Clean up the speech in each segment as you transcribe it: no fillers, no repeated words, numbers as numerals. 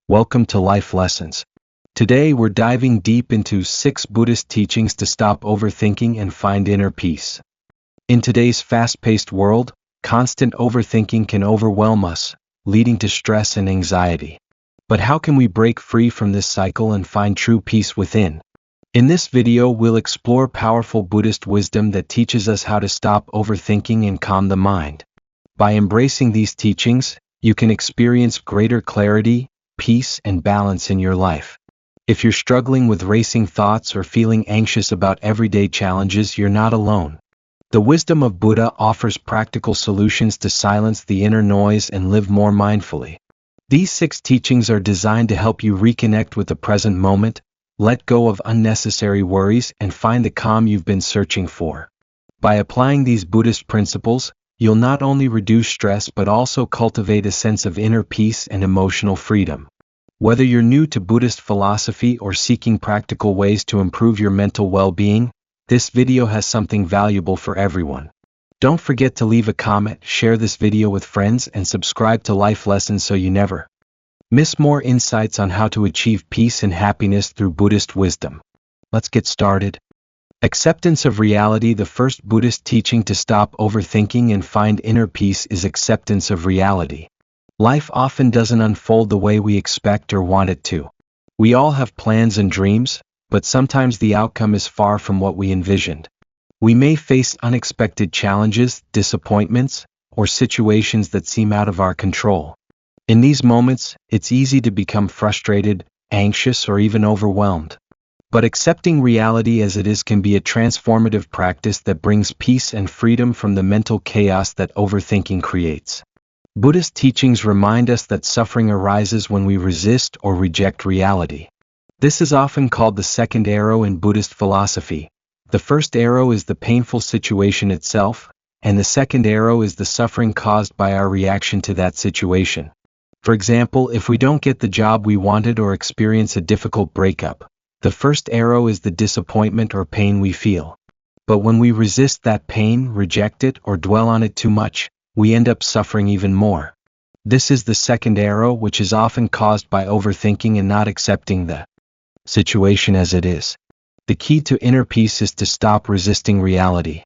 Welcome to Life Lessons. Today we're diving deep into 6 Buddhist teachings to stop overthinking and find inner peace. In today's fast-paced world, constant overthinking can overwhelm us, leading to stress and anxiety. But how can we break free from this cycle and find true peace within? In this video we'll explore powerful Buddhist wisdom that teaches us how to stop overthinking and calm the mind. By embracing these teachings, you can experience greater clarity, peace, and balance in your life. If you're struggling with racing thoughts or feeling anxious about everyday challenges, you're not alone. The wisdom of Buddha offers practical solutions to silence the inner noise and live more mindfully. These 6 teachings are designed to help you reconnect with the present moment, let go of unnecessary worries, and find the calm you've been searching for. By applying these Buddhist principles, you'll not only reduce stress but also cultivate a sense of inner peace and emotional freedom. Whether you're new to Buddhist philosophy or seeking practical ways to improve your mental well-being, this video has something valuable for everyone. Don't forget to leave a comment, share this video with friends, and subscribe to Life Lessons so you never miss more insights on how to achieve peace and happiness through Buddhist wisdom. Let's get started. Acceptance of reality. The first Buddhist teaching to stop overthinking and find inner peace is acceptance of reality. Life often doesn't unfold the way we expect or want it to. We all have plans and dreams, but sometimes the outcome is far from what we envisioned. We may face unexpected challenges, disappointments, or situations that seem out of our control. In these moments, it's easy to become frustrated, anxious, or even overwhelmed. But accepting reality as it is can be a transformative practice that brings peace and freedom from the mental chaos that overthinking creates. Buddhist teachings remind us that suffering arises when we resist or reject reality. This is often called the second arrow in Buddhist philosophy. The first arrow is the painful situation itself, and the second arrow is the suffering caused by our reaction to that situation. For example, if we don't get the job we wanted or experience a difficult breakup, the first arrow is the disappointment or pain we feel. But when we resist that pain, reject it, or dwell on it too much, we end up suffering even more. This is the second arrow, which is often caused by overthinking and not accepting the situation as it is. The key to inner peace is to stop resisting reality.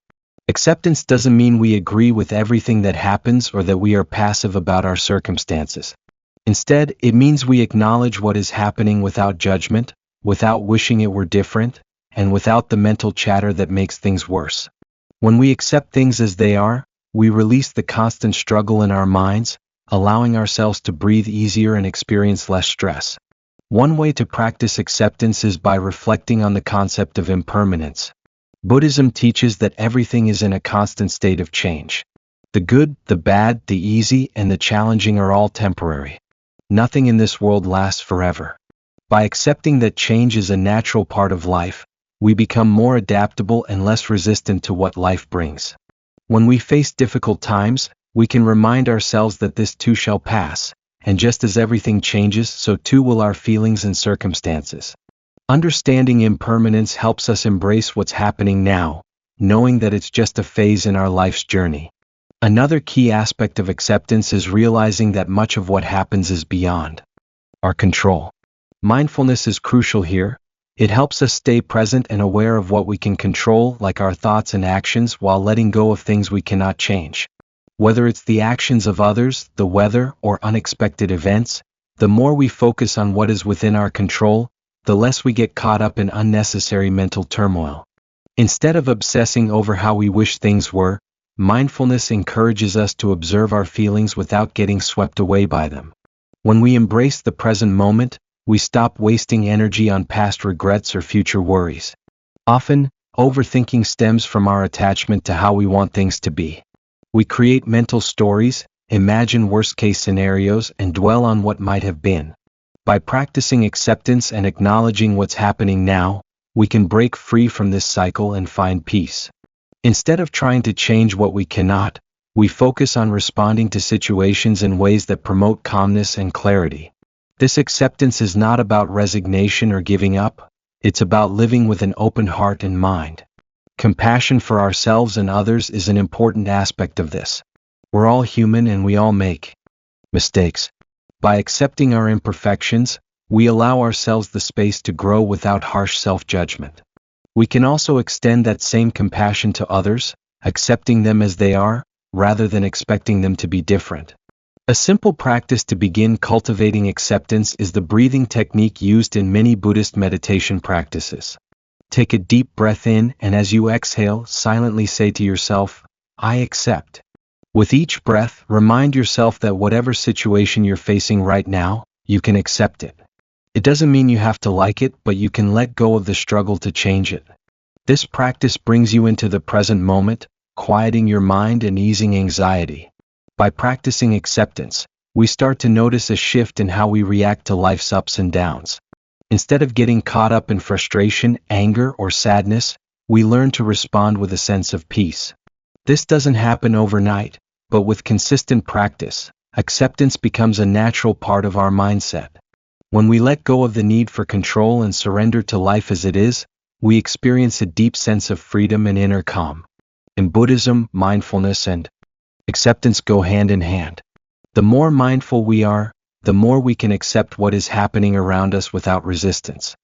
Acceptance doesn't mean we agree with everything that happens or that we are passive about our circumstances. Instead, it means we acknowledge what is happening without judgment, without wishing it were different, and without the mental chatter that makes things worse. When we accept things as they are, we release the constant struggle in our minds, allowing ourselves to breathe easier and experience less stress. One way to practice acceptance is by reflecting on the concept of impermanence. Buddhism teaches that everything is in a constant state of change. The good, the bad, the easy, and the challenging are all temporary. Nothing in this world lasts forever. By accepting that change is a natural part of life, we become more adaptable and less resistant to what life brings. When we face difficult times, we can remind ourselves that this too shall pass, and just as everything changes, so too will our feelings and circumstances. Understanding impermanence helps us embrace what's happening now, knowing that it's just a phase in our life's journey. Another key aspect of acceptance is realizing that much of what happens is beyond our control. Mindfulness is crucial here. It helps us stay present and aware of what we can control, like our thoughts and actions, while letting go of things we cannot change. Whether it's the actions of others, the weather, or unexpected events, the more we focus on what is within our control, the less we get caught up in unnecessary mental turmoil. Instead of obsessing over how we wish things were, mindfulness encourages us to observe our feelings without getting swept away by them. When we embrace the present moment, we stop wasting energy on past regrets or future worries. Often, overthinking stems from our attachment to how we want things to be. We create mental stories, imagine worst-case scenarios, and dwell on what might have been. By practicing acceptance and acknowledging what's happening now, we can break free from this cycle and find peace. Instead of trying to change what we cannot, we focus on responding to situations in ways that promote calmness and clarity. This acceptance is not about resignation or giving up, it's about living with an open heart and mind. Compassion for ourselves and others is an important aspect of this. We're all human and we all make mistakes. By accepting our imperfections, we allow ourselves the space to grow without harsh self-judgment. We can also extend that same compassion to others, accepting them as they are, rather than expecting them to be different. A simple practice to begin cultivating acceptance is the breathing technique used in many Buddhist meditation practices. Take a deep breath in, and as you exhale, silently say to yourself, "I accept." With each breath, remind yourself that whatever situation you're facing right now, you can accept it. It doesn't mean you have to like it, but you can let go of the struggle to change it. This practice brings you into the present moment, quieting your mind and easing anxiety. By practicing acceptance, we start to notice a shift in how we react to life's ups and downs. Instead of getting caught up in frustration, anger, or sadness, we learn to respond with a sense of peace. This doesn't happen overnight, but with consistent practice, acceptance becomes a natural part of our mindset. When we let go of the need for control and surrender to life as it is, we experience a deep sense of freedom and inner calm. In Buddhism, mindfulness and acceptance go hand in hand. The more mindful we are, the more we can accept what is happening around us without resistance.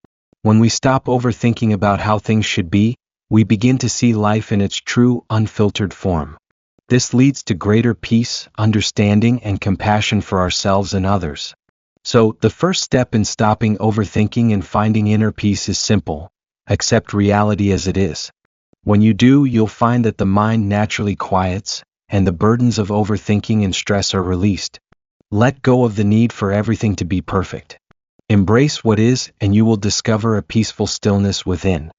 When we stop overthinking about how things should be, we begin to see life in its true, unfiltered form. This leads to greater peace, understanding, and compassion for ourselves and others. So, the first step in stopping overthinking and finding inner peace is simple: accept reality as it is. When you do, you'll find that the mind naturally quiets, and the burdens of overthinking and stress are released. Let go of the need for everything to be perfect. Embrace what is, and you will discover a peaceful stillness within.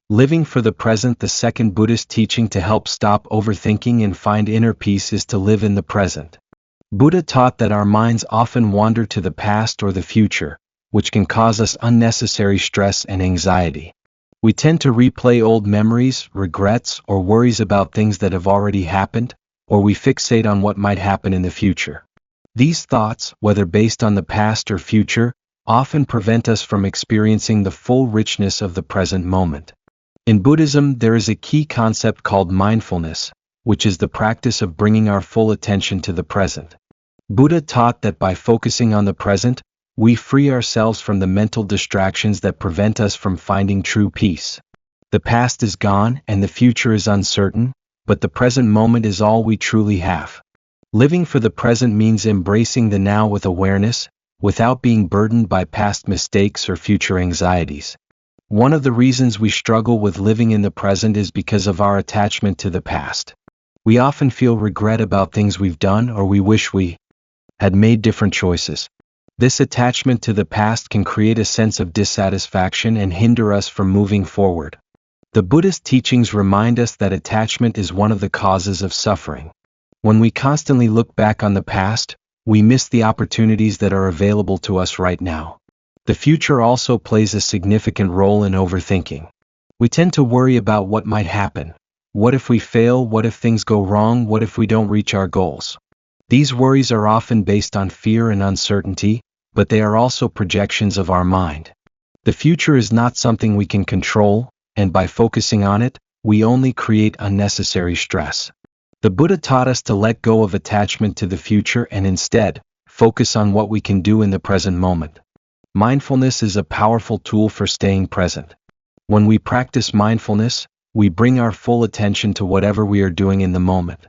Living for the present. The second Buddhist teaching to help stop overthinking and find inner peace is to live in the present. Buddha taught that our minds often wander to the past or the future, which can cause us unnecessary stress and anxiety. We tend to replay old memories, regrets, or worries about things that have already happened, or we fixate on what might happen in the future. These thoughts, whether based on the past or future, often prevent us from experiencing the full richness of the present moment. In Buddhism, there is a key concept called mindfulness, which is the practice of bringing our full attention to the present. Buddha taught that by focusing on the present, we free ourselves from the mental distractions that prevent us from finding true peace. The past is gone and the future is uncertain, but the present moment is all we truly have. Living for the present means embracing the now with awareness, without being burdened by past mistakes or future anxieties. One of the reasons we struggle with living in the present is because of our attachment to the past. We often feel regret about things we've done, or we wish we had made different choices. This attachment to the past can create a sense of dissatisfaction and hinder us from moving forward. The Buddhist teachings remind us that attachment is one of the causes of suffering. When we constantly look back on the past, we miss the opportunities that are available to us right now. The future also plays a significant role in overthinking. We tend to worry about what might happen. What if we fail? What if things go wrong? What if we don't reach our goals? These worries are often based on fear and uncertainty, but they are also projections of our mind. The future is not something we can control, and by focusing on it, we only create unnecessary stress. The Buddha taught us to let go of attachment to the future and instead, focus on what we can do in the present moment. Mindfulness is a powerful tool for staying present. When we practice mindfulness, we bring our full attention to whatever we are doing in the moment.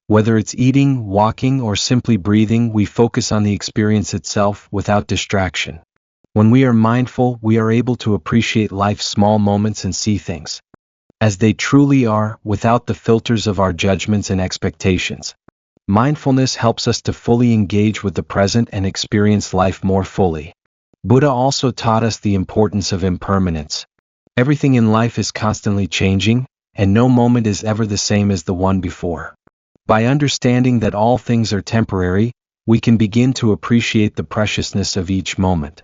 Whether it's eating, walking, or simply breathing, we focus on the experience itself without distraction. When we are mindful, we are able to appreciate life's small moments and see things as they truly are, without the filters of our judgments and expectations. Mindfulness helps us to fully engage with the present and experience life more fully. Buddha also taught us the importance of impermanence. Everything in life is constantly changing, and no moment is ever the same as the one before. By understanding that all things are temporary, we can begin to appreciate the preciousness of each moment.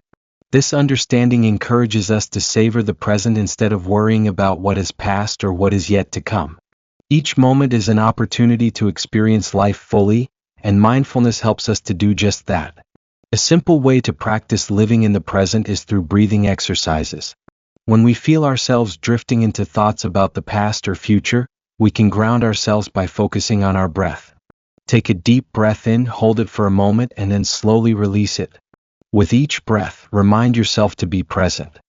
This understanding encourages us to savor the present instead of worrying about what is past or what is yet to come. Each moment is an opportunity to experience life fully, and mindfulness helps us to do just that. A simple way to practice living in the present is through breathing exercises. When we feel ourselves drifting into thoughts about the past or future, we can ground ourselves by focusing on our breath. Take a deep breath in, hold it for a moment, and then slowly release it. With each breath, remind yourself to be present.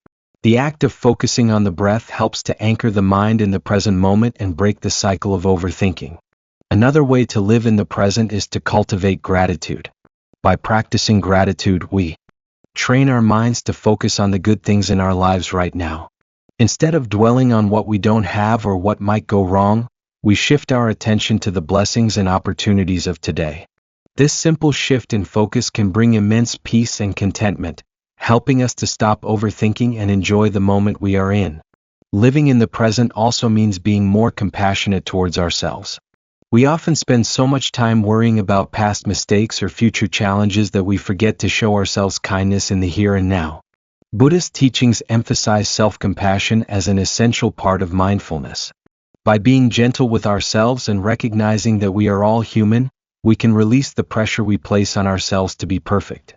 The act of focusing on the breath helps to anchor the mind in the present moment and break the cycle of overthinking. Another way to live in the present is to cultivate gratitude. By practicing gratitude, we train our minds to focus on the good things in our lives right now. Instead of dwelling on what we don't have or what might go wrong, we shift our attention to the blessings and opportunities of today. This simple shift in focus can bring immense peace and contentment, helping us to stop overthinking and enjoy the moment we are in. Living in the present also means being more compassionate towards ourselves. We often spend so much time worrying about past mistakes or future challenges that we forget to show ourselves kindness in the here and now. Buddhist teachings emphasize self-compassion as an essential part of mindfulness. By being gentle with ourselves and recognizing that we are all human, we can release the pressure we place on ourselves to be perfect.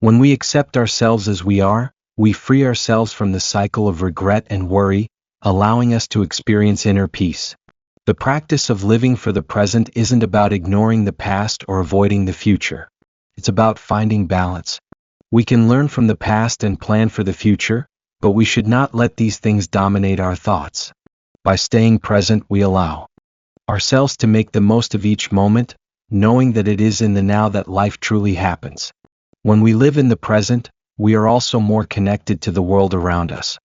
When we accept ourselves as we are, we free ourselves from the cycle of regret and worry, allowing us to experience inner peace. The practice of living for the present isn't about ignoring the past or avoiding the future. It's about finding balance. We can learn from the past and plan for the future, but we should not let these things dominate our thoughts. By staying present, we allow ourselves to make the most of each moment, knowing that it is in the now that life truly happens. When we live in the present, we are also more connected to the world around us.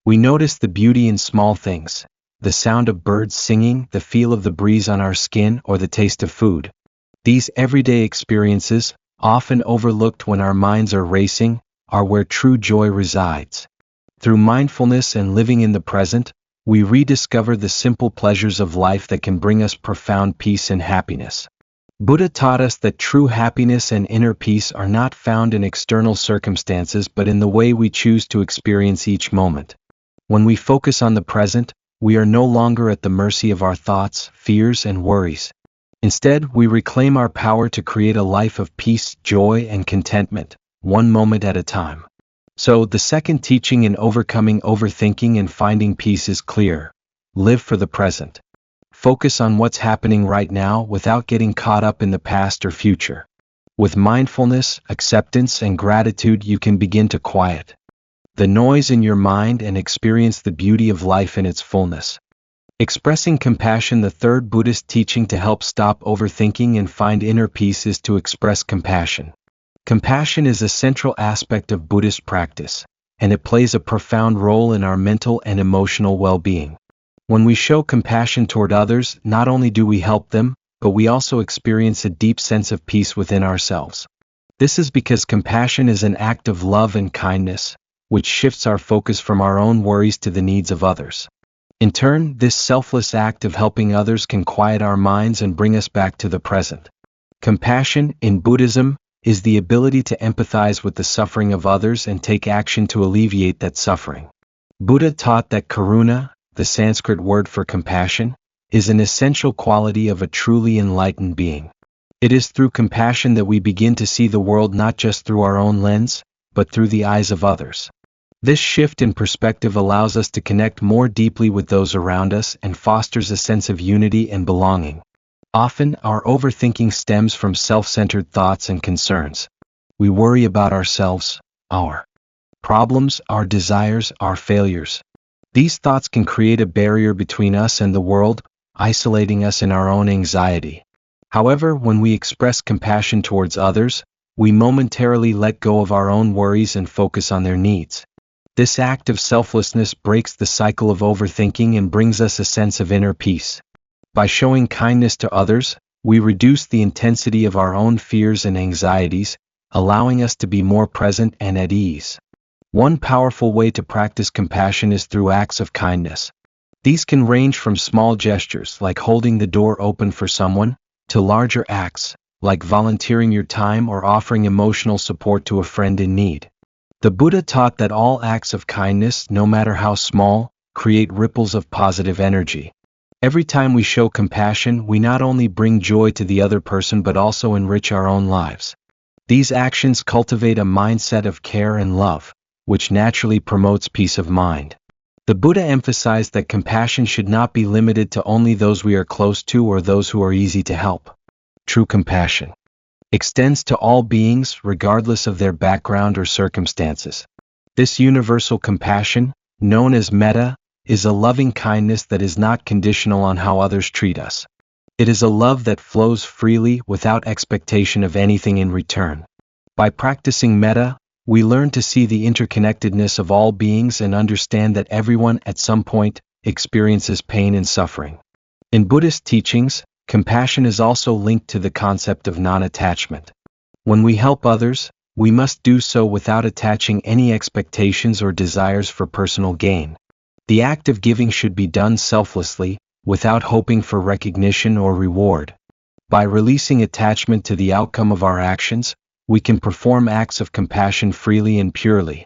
We notice the beauty in small things, the sound of birds singing, the feel of the breeze on our skin, or the taste of food. These everyday experiences, often overlooked when our minds are racing, are where true joy resides. Through mindfulness and living in the present, we rediscover the simple pleasures of life that can bring us profound peace and happiness. Buddha taught us that true happiness and inner peace are not found in external circumstances but in the way we choose to experience each moment. When we focus on the present, we are no longer at the mercy of our thoughts, fears, and worries. Instead, we reclaim our power to create a life of peace, joy, and contentment, one moment at a time. So, the second teaching in overcoming overthinking and finding peace is clear. Live for the present. Focus on what's happening right now without getting caught up in the past or future. With mindfulness, acceptance, and gratitude, you can begin to quiet the noise in your mind and experience the beauty of life in its fullness. Expressing compassion. The third Buddhist teaching to help stop overthinking and find inner peace is to express compassion. Compassion is a central aspect of Buddhist practice, and it plays a profound role in our mental and emotional well-being. When we show compassion toward others, not only do we help them, but we also experience a deep sense of peace within ourselves. This is because compassion is an act of love and kindness, which shifts our focus from our own worries to the needs of others. In turn, this selfless act of helping others can quiet our minds and bring us back to the present. Compassion, in Buddhism, is the ability to empathize with the suffering of others and take action to alleviate that suffering. Buddha taught that karuna, the Sanskrit word for compassion, is an essential quality of a truly enlightened being. It is through compassion that we begin to see the world not just through our own lens, but through the eyes of others. This shift in perspective allows us to connect more deeply with those around us and fosters a sense of unity and belonging. Often, our overthinking stems from self-centered thoughts and concerns. We worry about ourselves, our problems, our desires, our failures. These thoughts can create a barrier between us and the world, isolating us in our own anxiety. However, when we express compassion towards others, we momentarily let go of our own worries and focus on their needs. This act of selflessness breaks the cycle of overthinking and brings us a sense of inner peace. By showing kindness to others, we reduce the intensity of our own fears and anxieties, allowing us to be more present and at ease. One powerful way to practice compassion is through acts of kindness. These can range from small gestures like holding the door open for someone, to larger acts, like volunteering your time or offering emotional support to a friend in need. The Buddha taught that all acts of kindness, no matter how small, create ripples of positive energy. Every time we show compassion, we not only bring joy to the other person but also enrich our own lives. These actions cultivate a mindset of care and love, which naturally promotes peace of mind. The Buddha emphasized that compassion should not be limited to only those we are close to or those who are easy to help. true compassion. Extends to all beings regardless of their background or circumstances. This universal compassion, known as metta, is a loving kindness that is not conditional on how others treat us. It is a love that flows freely without expectation of anything in return. By practicing metta, we learn to see the interconnectedness of all beings and understand that everyone at some point experiences pain and suffering. In Buddhist teachings, compassion is also linked to the concept of non-attachment. When we help others, we must do so without attaching any expectations or desires for personal gain. The act of giving should be done selflessly, without hoping for recognition or reward. By releasing attachment to the outcome of our actions, we can perform acts of compassion freely and purely.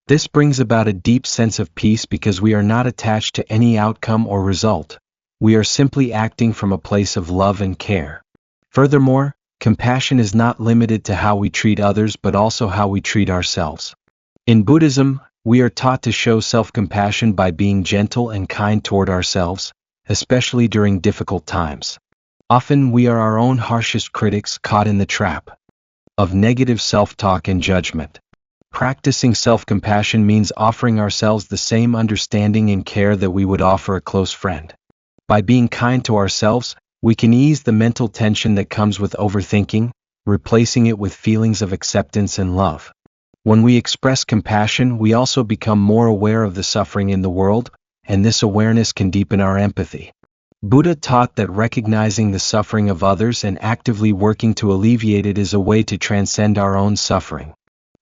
This brings about a deep sense of peace because we are not attached to any outcome or result. We are simply acting from a place of love and care. Furthermore, compassion is not limited to how we treat others but also how we treat ourselves. In Buddhism, we are taught to show self-compassion by being gentle and kind toward ourselves, especially during difficult times. Often we are our own harshest critics caught in the trap of negative self-talk and judgment. Practicing self-compassion means offering ourselves the same understanding and care that we would offer a close friend. By being kind to ourselves, we can ease the mental tension that comes with overthinking, replacing it with feelings of acceptance and love. When we express compassion, we also become more aware of the suffering in the world, and this awareness can deepen our empathy. Buddha taught that recognizing the suffering of others and actively working to alleviate it is a way to transcend our own suffering.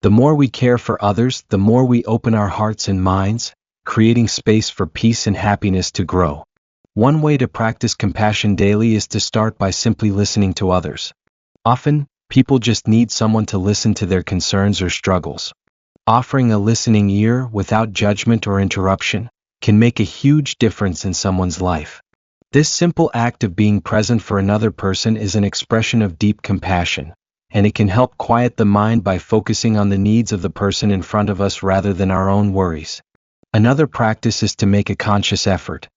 The more we care for others, the more we open our hearts and minds, creating space for peace and happiness to grow. One way to practice compassion daily is to start by simply listening to others. Often, people just need someone to listen to their concerns or struggles. Offering a listening ear without judgment or interruption can make a huge difference in someone's life. This simple act of being present for another person is an expression of deep compassion, and it can help quiet the mind by focusing on the needs of the person in front of us rather than our own worries. Another practice is to make a conscious effort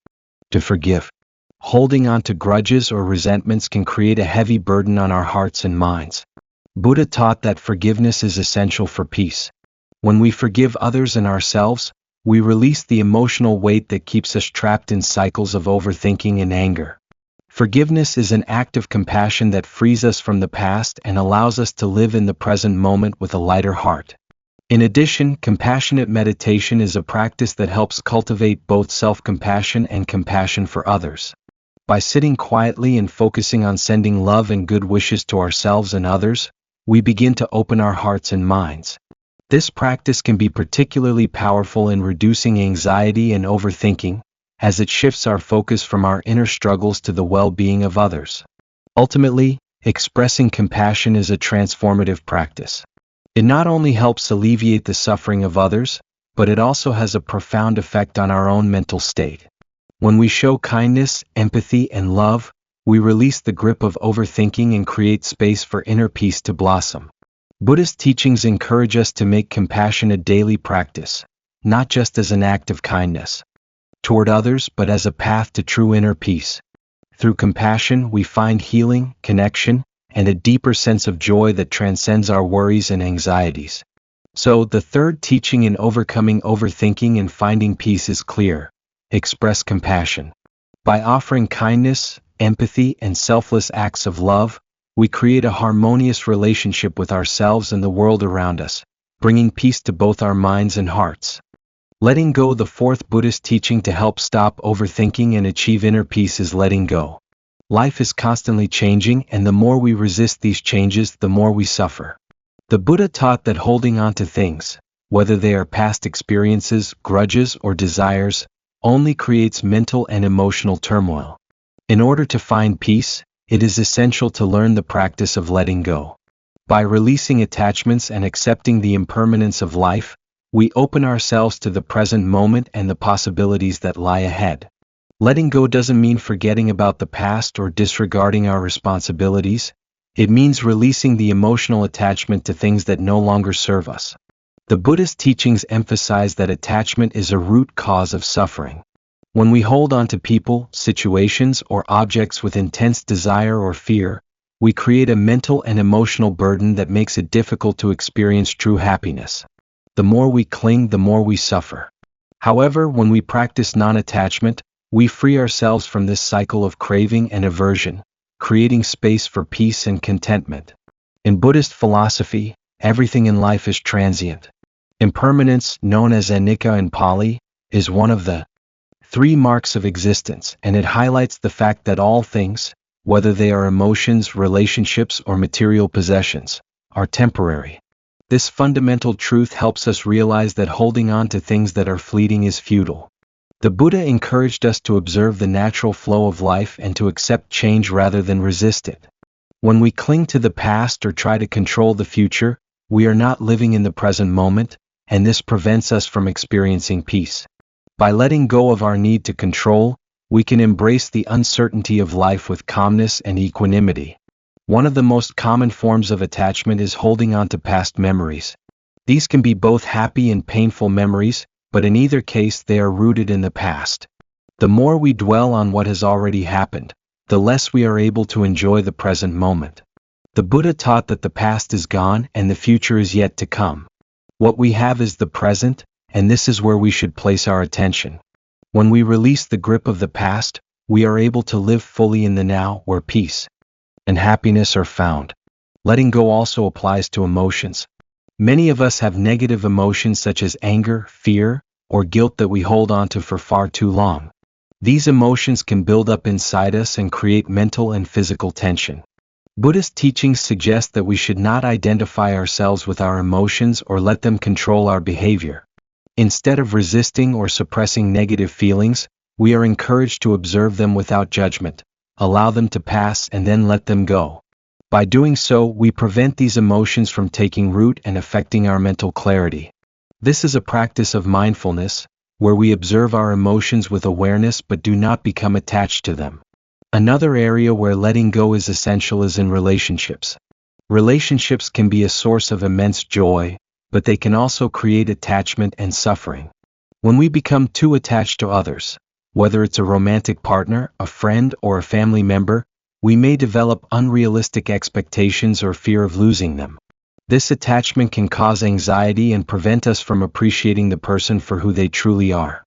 to forgive. Holding on to grudges or resentments can create a heavy burden on our hearts and minds. Buddha taught that forgiveness is essential for peace. When we forgive others and ourselves, we release the emotional weight that keeps us trapped in cycles of overthinking and anger. Forgiveness is an act of compassion that frees us from the past and allows us to live in the present moment with a lighter heart. In addition, compassionate meditation is a practice that helps cultivate both self-compassion and compassion for others. By sitting quietly and focusing on sending love and good wishes to ourselves and others, we begin to open our hearts and minds. This practice can be particularly powerful in reducing anxiety and overthinking, as it shifts our focus from our inner struggles to the well-being of others. Ultimately, expressing compassion is a transformative practice. It not only helps alleviate the suffering of others, but it also has a profound effect on our own mental state. When we show kindness, empathy, and love, we release the grip of overthinking and create space for inner peace to blossom. Buddhist teachings encourage us to make compassion a daily practice, not just as an act of kindness toward others but as a path to true inner peace. Through compassion, we find healing, connection, and a deeper sense of joy that transcends our worries and anxieties. So, the third teaching in overcoming overthinking and finding peace is clear: express compassion. By offering kindness, empathy, and selfless acts of love, we create a harmonious relationship with ourselves and the world around us, bringing peace to both our minds and hearts. Letting go. The fourth Buddhist teaching to help stop overthinking and achieve inner peace is letting go. Life is constantly changing, and the more we resist these changes, the more we suffer. The Buddha taught that holding on to things, whether they are past experiences, grudges, or desires, only creates mental and emotional turmoil. In order to find peace, it is essential to learn the practice of letting go. By releasing attachments and accepting the impermanence of life, we open ourselves to the present moment and the possibilities that lie ahead. Letting go doesn't mean forgetting about the past or disregarding our responsibilities. It means releasing the emotional attachment to things that no longer serve us. The Buddhist teachings emphasize that attachment is a root cause of suffering. When we hold on to people, situations, or objects with intense desire or fear, we create a mental and emotional burden that makes it difficult to experience true happiness. The more we cling, the more we suffer. However, when we practice non-attachment, we free ourselves from this cycle of craving and aversion, creating space for peace and contentment. In Buddhist philosophy, everything in life is transient. Impermanence, known as anicca in Pali, is one of the 3 marks of existence, and it highlights the fact that all things, whether they are emotions, relationships, or material possessions, are temporary. This fundamental truth helps us realize that holding on to things that are fleeting is futile. The Buddha encouraged us to observe the natural flow of life and to accept change rather than resist it. When we cling to the past or try to control the future, we are not living in the present moment, and this prevents us from experiencing peace. By letting go of our need to control, we can embrace the uncertainty of life with calmness and equanimity. One of the most common forms of attachment is holding on to past memories. These can be both happy and painful memories, but in either case they are rooted in the past. The more we dwell on what has already happened, the less we are able to enjoy the present moment. The Buddha taught that the past is gone and the future is yet to come. What we have is the present, and this is where we should place our attention. When we release the grip of the past, we are able to live fully in the now, where peace and happiness are found. Letting go also applies to emotions. Many of us have negative emotions such as anger, fear, or guilt that we hold on to for far too long. These emotions can build up inside us and create mental and physical tension. Buddhist teachings suggest that we should not identify ourselves with our emotions or let them control our behavior. Instead of resisting or suppressing negative feelings, we are encouraged to observe them without judgment, allow them to pass, and then let them go. By doing so, we prevent these emotions from taking root and affecting our mental clarity. This is a practice of mindfulness, where we observe our emotions with awareness but do not become attached to them. Another area where letting go is essential is in relationships. Relationships can be a source of immense joy, but they can also create attachment and suffering. When we become too attached to others, whether it's a romantic partner, a friend, or a family member, we may develop unrealistic expectations or fear of losing them. This attachment can cause anxiety and prevent us from appreciating the person for who they truly are.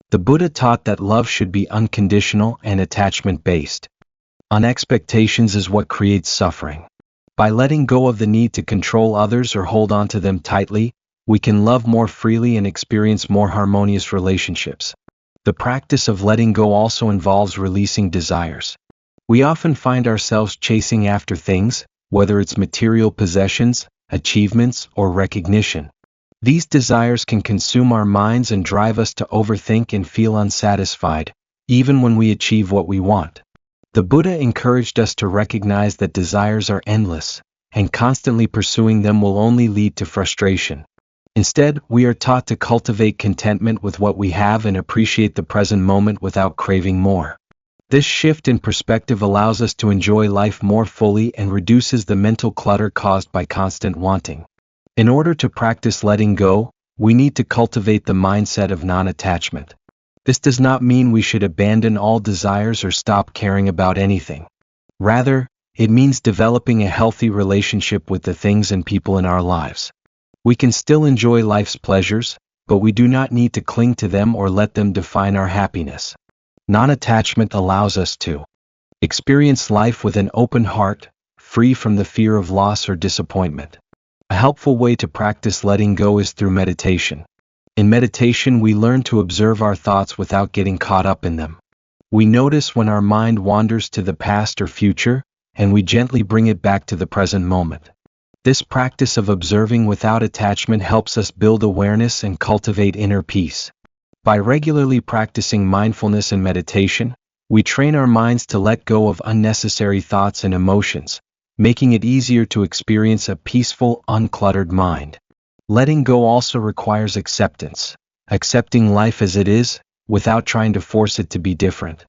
The Buddha taught that love should be unconditional and attachment-based. Expectations is what creates suffering. By letting go of the need to control others or hold on to them tightly, we can love more freely and experience more harmonious relationships. The practice of letting go also involves releasing desires. We often find ourselves chasing after things, whether it's material possessions, achievements, or recognition. These desires can consume our minds and drive us to overthink and feel unsatisfied, even when we achieve what we want. The Buddha encouraged us to recognize that desires are endless, and constantly pursuing them will only lead to frustration. Instead, we are taught to cultivate contentment with what we have and appreciate the present moment without craving more. This shift in perspective allows us to enjoy life more fully and reduces the mental clutter caused by constant wanting. In order to practice letting go, we need to cultivate the mindset of non-attachment. This does not mean we should abandon all desires or stop caring about anything. Rather, it means developing a healthy relationship with the things and people in our lives. We can still enjoy life's pleasures, but we do not need to cling to them or let them define our happiness. Non-attachment allows us to experience life with an open heart, free from the fear of loss or disappointment. A helpful way to practice letting go is through meditation. In meditation, we learn to observe our thoughts without getting caught up in them. We notice when our mind wanders to the past or future, and we gently bring it back to the present moment. This practice of observing without attachment helps us build awareness and cultivate inner peace. By regularly practicing mindfulness and meditation, we train our minds to let go of unnecessary thoughts and emotions, making it easier to experience a peaceful, uncluttered mind. Letting go also requires acceptance, accepting life as it is, without trying to force it to be different.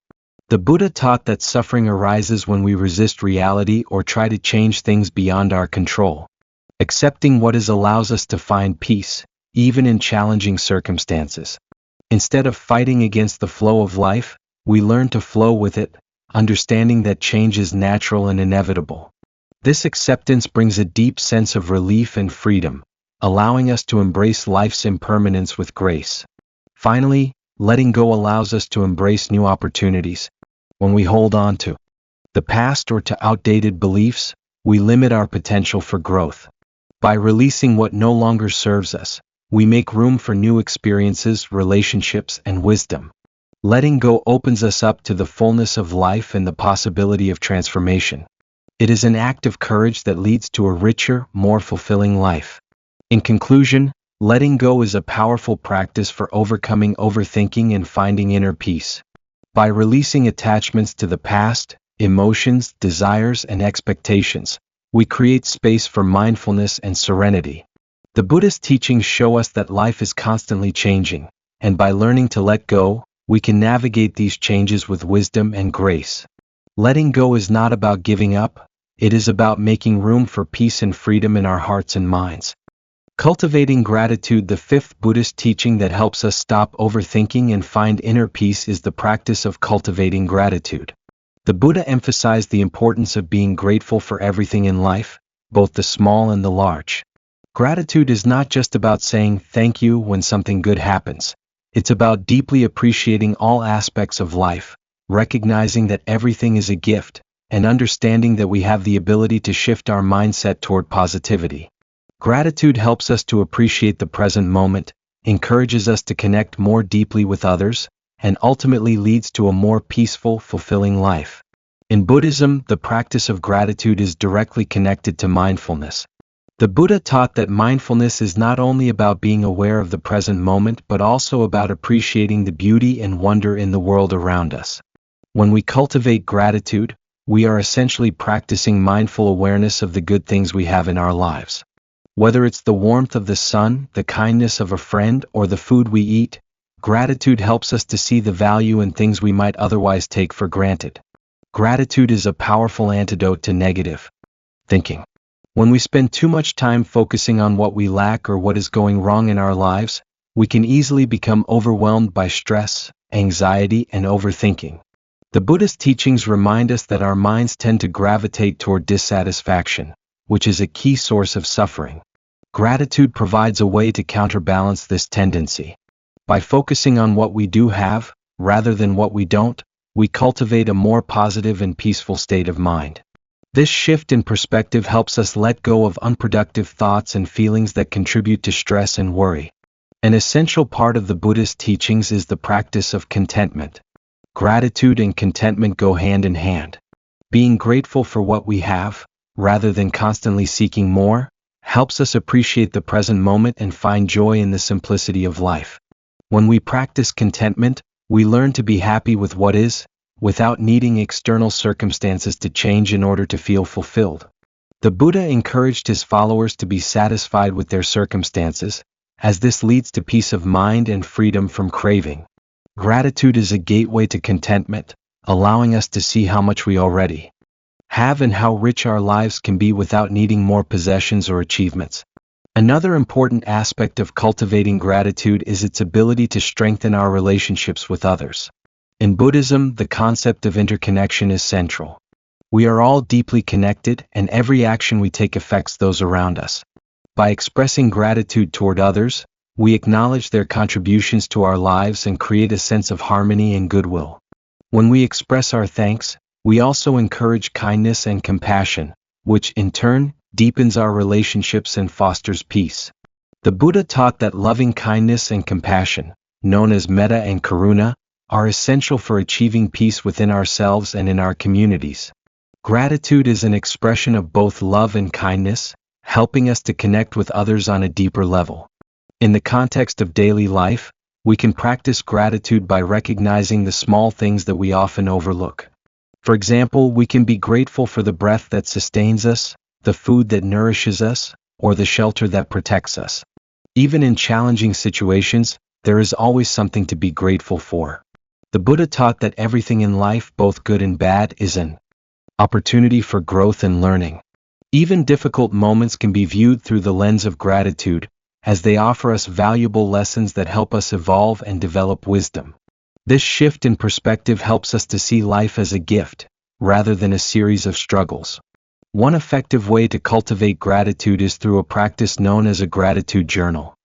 The Buddha taught that suffering arises when we resist reality or try to change things beyond our control. Accepting what is allows us to find peace, even in challenging circumstances. Instead of fighting against the flow of life, we learn to flow with it, understanding that change is natural and inevitable. This acceptance brings a deep sense of relief and freedom, allowing us to embrace life's impermanence with grace. Finally, letting go allows us to embrace new opportunities. When we hold on to the past or to outdated beliefs, we limit our potential for growth. By releasing what no longer serves us, we make room for new experiences, relationships, and wisdom. Letting go opens us up to the fullness of life and the possibility of transformation. It is an act of courage that leads to a richer, more fulfilling life. In conclusion, letting go is a powerful practice for overcoming overthinking and finding inner peace. By releasing attachments to the past, emotions, desires, and expectations, we create space for mindfulness and serenity. The Buddhist teachings show us that life is constantly changing, and by learning to let go, we can navigate these changes with wisdom and grace. Letting go is not about giving up, it is about making room for peace and freedom in our hearts and minds. Cultivating gratitude, the fifth Buddhist teaching that helps us stop overthinking and find inner peace, is the practice of cultivating gratitude. The Buddha emphasized the importance of being grateful for everything in life, both the small and the large. Gratitude is not just about saying thank you when something good happens. It's about deeply appreciating all aspects of life, recognizing that everything is a gift, and understanding that we have the ability to shift our mindset toward positivity. Gratitude helps us to appreciate the present moment, encourages us to connect more deeply with others, and ultimately leads to a more peaceful, fulfilling life. In Buddhism, the practice of gratitude is directly connected to mindfulness. The Buddha taught that mindfulness is not only about being aware of the present moment but also about appreciating the beauty and wonder in the world around us. When we cultivate gratitude, we are essentially practicing mindful awareness of the good things we have in our lives. Whether it's the warmth of the sun, the kindness of a friend, or the food we eat, gratitude helps us to see the value in things we might otherwise take for granted. Gratitude is a powerful antidote to negative thinking. When we spend too much time focusing on what we lack or what is going wrong in our lives, we can easily become overwhelmed by stress, anxiety, and overthinking. The Buddhist teachings remind us that our minds tend to gravitate toward dissatisfaction, which is a key source of suffering. Gratitude provides a way to counterbalance this tendency. By focusing on what we do have, rather than what we don't, we cultivate a more positive and peaceful state of mind. This shift in perspective helps us let go of unproductive thoughts and feelings that contribute to stress and worry. An essential part of the Buddhist teachings is the practice of contentment. Gratitude and contentment go hand in hand. Being grateful for what we have, rather than constantly seeking more, helps us appreciate the present moment and find joy in the simplicity of life. When we practice contentment, we learn to be happy with what is, without needing external circumstances to change in order to feel fulfilled. The Buddha encouraged his followers to be satisfied with their circumstances, as this leads to peace of mind and freedom from craving. Gratitude is a gateway to contentment, allowing us to see how much we already have and how rich our lives can be without needing more possessions or achievements. Another important aspect of cultivating gratitude is its ability to strengthen our relationships with others. In Buddhism, the concept of interconnection is central. We are all deeply connected, and every action we take affects those around us. By expressing gratitude toward others, we acknowledge their contributions to our lives and create a sense of harmony and goodwill. When we express our thanks, we also encourage kindness and compassion, which in turn deepens our relationships and fosters peace. The Buddha taught that loving kindness and compassion, known as metta and karuna, are essential for achieving peace within ourselves and in our communities. Gratitude is an expression of both love and kindness, helping us to connect with others on a deeper level. In the context of daily life, we can practice gratitude by recognizing the small things that we often overlook. For example, we can be grateful for the breath that sustains us, the food that nourishes us, or the shelter that protects us. Even in challenging situations, there is always something to be grateful for. The Buddha taught that everything in life, both good and bad, is an opportunity for growth and learning. Even difficult moments can be viewed through the lens of gratitude, as they offer us valuable lessons that help us evolve and develop wisdom. This shift in perspective helps us to see life as a gift, rather than a series of struggles. One effective way to cultivate gratitude is through a practice known as a gratitude journal.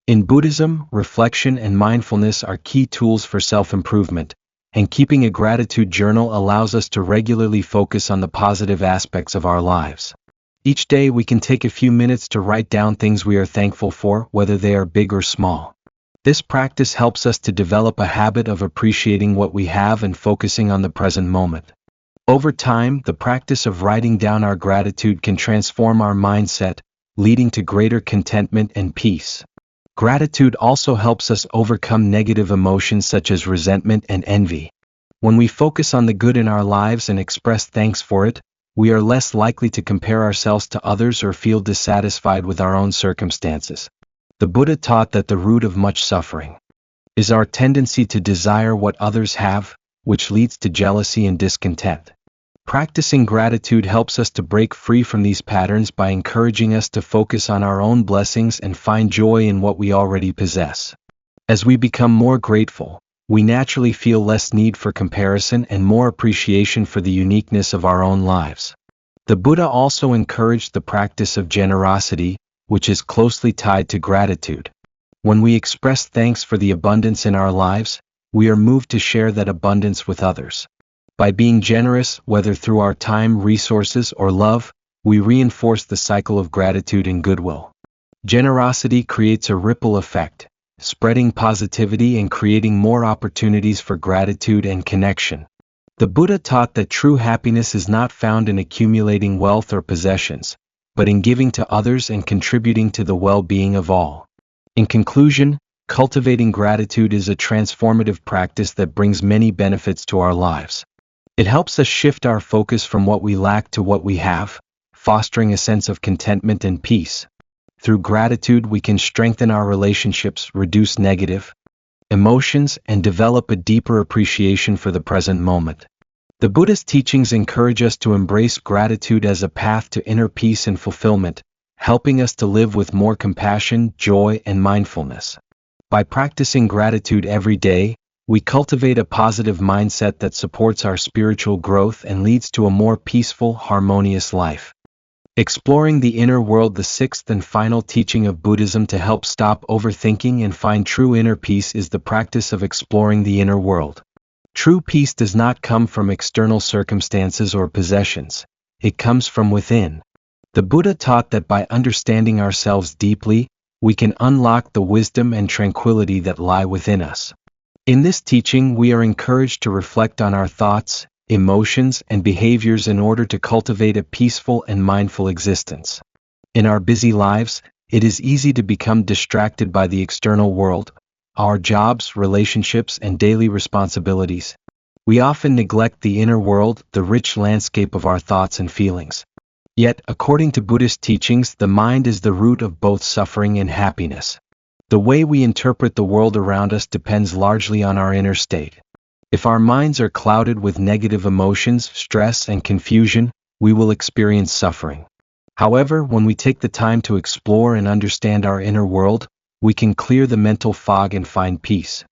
In Buddhism, reflection and mindfulness are key tools for self-improvement, and keeping a gratitude journal allows us to regularly focus on the positive aspects of our lives. Each day we can take a few minutes to write down things we are thankful for, whether they are big or small. This practice helps us to develop a habit of appreciating what we have and focusing on the present moment. Over time, the practice of writing down our gratitude can transform our mindset, leading to greater contentment and peace. Gratitude also helps us overcome negative emotions such as resentment and envy. When we focus on the good in our lives and express thanks for it, we are less likely to compare ourselves to others or feel dissatisfied with our own circumstances. The Buddha taught that the root of much suffering is our tendency to desire what others have, which leads to jealousy and discontent. Practicing gratitude helps us to break free from these patterns by encouraging us to focus on our own blessings and find joy in what we already possess. As we become more grateful, we naturally feel less need for comparison and more appreciation for the uniqueness of our own lives. The Buddha also encouraged the practice of generosity, which is closely tied to gratitude. When we express thanks for the abundance in our lives, we are moved to share that abundance with others. By being generous, whether through our time, resources, or love, we reinforce the cycle of gratitude and goodwill. Generosity creates a ripple effect, spreading positivity and creating more opportunities for gratitude and connection. The Buddha taught that true happiness is not found in accumulating wealth or possessions, but in giving to others and contributing to the well-being of all. In conclusion, cultivating gratitude is a transformative practice that brings many benefits to our lives. It helps us shift our focus from what we lack to what we have, fostering a sense of contentment and peace. Through gratitude, we can strengthen our relationships, reduce negative emotions, and develop a deeper appreciation for the present moment. The Buddhist teachings encourage us to embrace gratitude as a path to inner peace and fulfillment, helping us to live with more compassion, joy, and mindfulness. By practicing gratitude every day, we cultivate a positive mindset that supports our spiritual growth and leads to a more peaceful, harmonious life. Exploring the inner world, the sixth and final teaching of Buddhism to help stop overthinking and find true inner peace, is the practice of exploring the inner world. True peace does not come from external circumstances or possessions. It comes from within. The Buddha taught that by understanding ourselves deeply, we can unlock the wisdom and tranquility that lie within us. In this teaching, we are encouraged to reflect on our thoughts, emotions, and behaviors in order to cultivate a peaceful and mindful existence. In our busy lives, it is easy to become distracted by the external world, our jobs, relationships, and daily responsibilities. We often neglect the inner world, the rich landscape of our thoughts and feelings. Yet, according to Buddhist teachings, the mind is the root of both suffering and happiness. The way we interpret the world around us depends largely on our inner state. If our minds are clouded with negative emotions, stress, and confusion, we will experience suffering. However, when we take the time to explore and understand our inner world, we can clear the mental fog and find peace.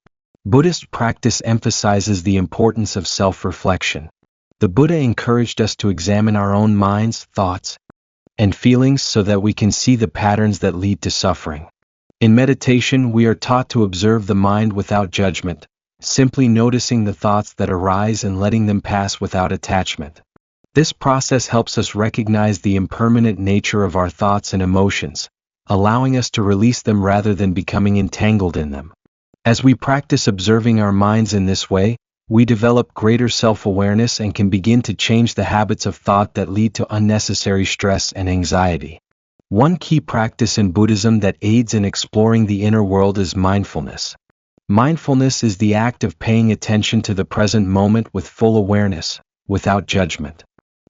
Buddhist practice emphasizes the importance of self-reflection. The Buddha encouraged us to examine our own minds, thoughts, and feelings so that we can see the patterns that lead to suffering. In meditation, we are taught to observe the mind without judgment, simply noticing the thoughts that arise and letting them pass without attachment. This process helps us recognize the impermanent nature of our thoughts and emotions, allowing us to release them rather than becoming entangled in them. As we practice observing our minds in this way, we develop greater self-awareness and can begin to change the habits of thought that lead to unnecessary stress and anxiety. One key practice in Buddhism that aids in exploring the inner world is mindfulness. Mindfulness is the act of paying attention to the present moment with full awareness, without judgment.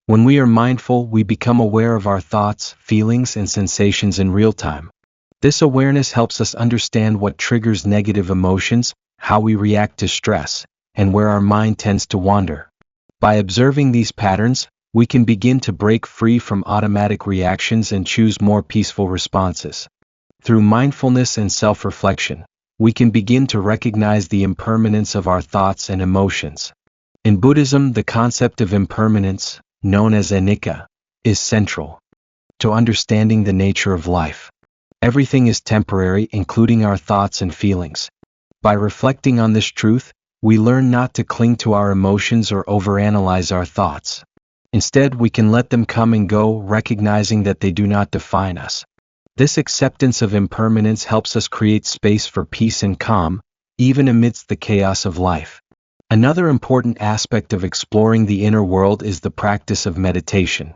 When we are mindful, we become aware of our thoughts, feelings, and sensations in real time. This awareness helps us understand what triggers negative emotions, how we react to stress, and where our mind tends to wander. By observing these patterns, we can begin to break free from automatic reactions and choose more peaceful responses. Through mindfulness and self-reflection, we can begin to recognize the impermanence of our thoughts and emotions. In Buddhism, the concept of impermanence, known as anicca, is central to understanding the nature of life. Everything is temporary, including our thoughts and feelings. By reflecting on this truth, we learn not to cling to our emotions or overanalyze our thoughts. Instead, we can let them come and go, recognizing that they do not define us. This acceptance of impermanence helps us create space for peace and calm, even amidst the chaos of life. Another important aspect of exploring the inner world is the practice of meditation.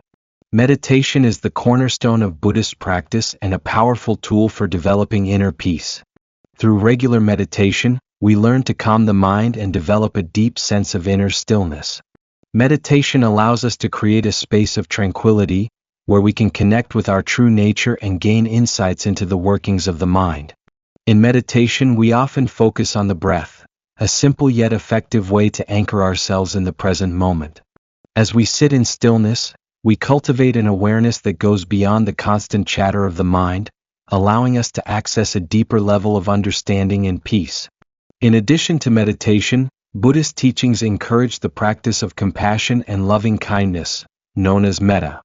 Meditation is the cornerstone of Buddhist practice and a powerful tool for developing inner peace. Through regular meditation, we learn to calm the mind and develop a deep sense of inner stillness. Meditation allows us to create a space of tranquility, where we can connect with our true nature and gain insights into the workings of the mind. In meditation, we often focus on the breath, a simple yet effective way to anchor ourselves in the present moment. As we sit in stillness, we cultivate an awareness that goes beyond the constant chatter of the mind, allowing us to access a deeper level of understanding and peace. In addition to meditation, Buddhist teachings encourage the practice of compassion and loving kindness, known as metta.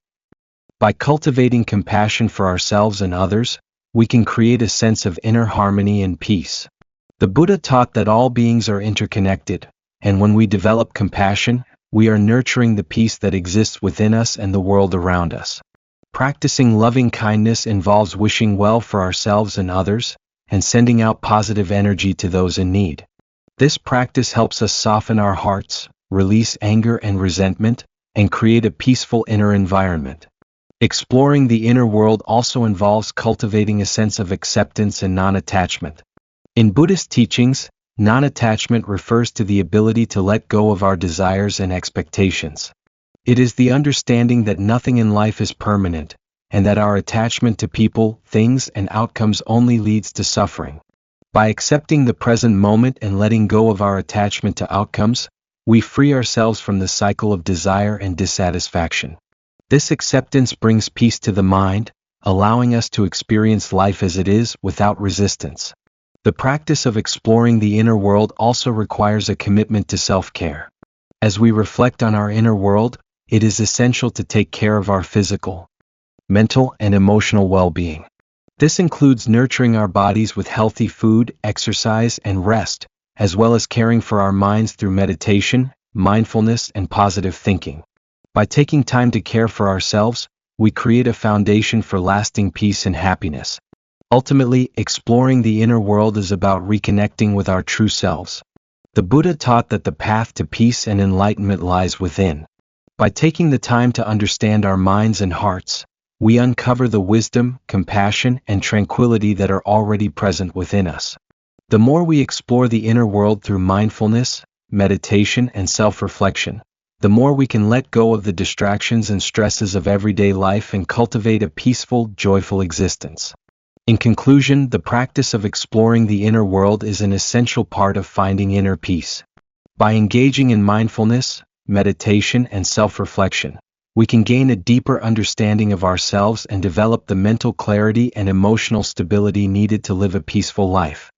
By cultivating compassion for ourselves and others, we can create a sense of inner harmony and peace. The Buddha taught that all beings are interconnected, and when we develop compassion, we are nurturing the peace that exists within us and the world around us. Practicing loving kindness involves wishing well for ourselves and others, and sending out positive energy to those in need. This practice helps us soften our hearts, release anger and resentment, and create a peaceful inner environment. Exploring the inner world also involves cultivating a sense of acceptance and non-attachment. In Buddhist teachings, non-attachment refers to the ability to let go of our desires and expectations. It is the understanding that nothing in life is permanent, and that our attachment to people, things, and outcomes only leads to suffering. By accepting the present moment and letting go of our attachment to outcomes, we free ourselves from the cycle of desire and dissatisfaction. This acceptance brings peace to the mind, allowing us to experience life as it is without resistance. The practice of exploring the inner world also requires a commitment to self-care. As we reflect on our inner world, it is essential to take care of our physical, mental, and emotional well-being. This includes nurturing our bodies with healthy food, exercise, and rest, as well as caring for our minds through meditation, mindfulness, and positive thinking. By taking time to care for ourselves, we create a foundation for lasting peace and happiness. Ultimately, exploring the inner world is about reconnecting with our true selves. The Buddha taught that the path to peace and enlightenment lies within. By taking the time to understand our minds and hearts, we uncover the wisdom, compassion, and tranquility that are already present within us. The more we explore the inner world through mindfulness, meditation, and self-reflection, the more we can let go of the distractions and stresses of everyday life and cultivate a peaceful, joyful existence. In conclusion, the practice of exploring the inner world is an essential part of finding inner peace. By engaging in mindfulness, meditation, and self-reflection, we can gain a deeper understanding of ourselves and develop the mental clarity and emotional stability needed to live a peaceful life.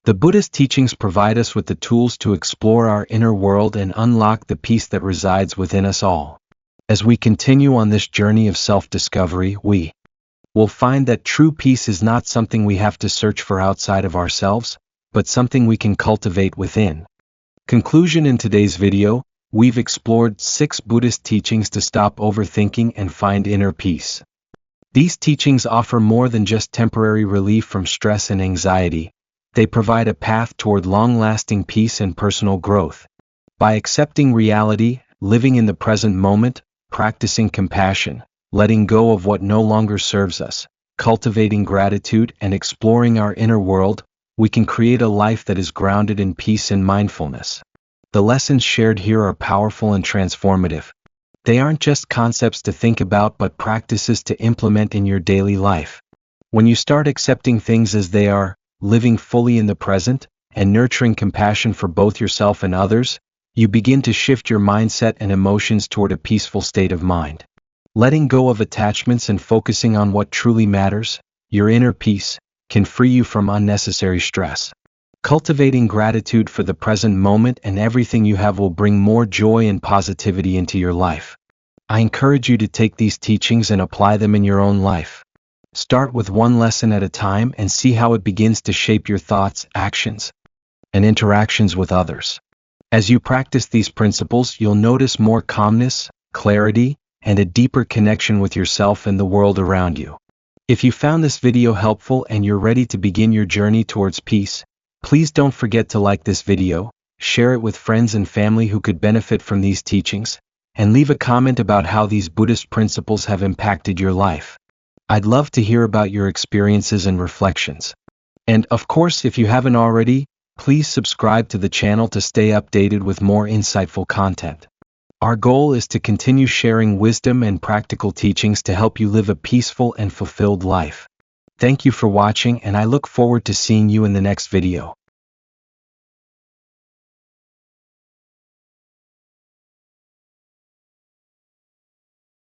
The Buddhist teachings provide us with the tools to explore our inner world and unlock the peace that resides within us all. As we continue on this journey of self-discovery, we will find that true peace is not something we have to search for outside of ourselves, but something we can cultivate within. Conclusion: in today's video, we've explored 6 Buddhist teachings to stop overthinking and find inner peace. These teachings offer more than just temporary relief from stress and anxiety. They provide a path toward long-lasting peace and personal growth. By accepting reality, living in the present moment, practicing compassion, letting go of what no longer serves us, cultivating gratitude, and exploring our inner world, we can create a life that is grounded in peace and mindfulness. The lessons shared here are powerful and transformative. They aren't just concepts to think about but practices to implement in your daily life. When you start accepting things as they are, living fully in the present, and nurturing compassion for both yourself and others, you begin to shift your mindset and emotions toward a peaceful state of mind. Letting go of attachments and focusing on what truly matters, your inner peace, can free you from unnecessary stress. Cultivating gratitude for the present moment and everything you have will bring more joy and positivity into your life. I encourage you to take these teachings and apply them in your own life. Start with one lesson at a time and see how it begins to shape your thoughts, actions, and interactions with others. As you practice these principles, you'll notice more calmness, clarity, and a deeper connection with yourself and the world around you. If you found this video helpful and you're ready to begin your journey towards peace, please don't forget to like this video, share it with friends and family who could benefit from these teachings, and leave a comment about how these Buddhist principles have impacted your life. I'd love to hear about your experiences and reflections. And of course, if you haven't already, please subscribe to the channel to stay updated with more insightful content. Our goal is to continue sharing wisdom and practical teachings to help you live a peaceful and fulfilled life. Thank you for watching, and I look forward to seeing you in the next video.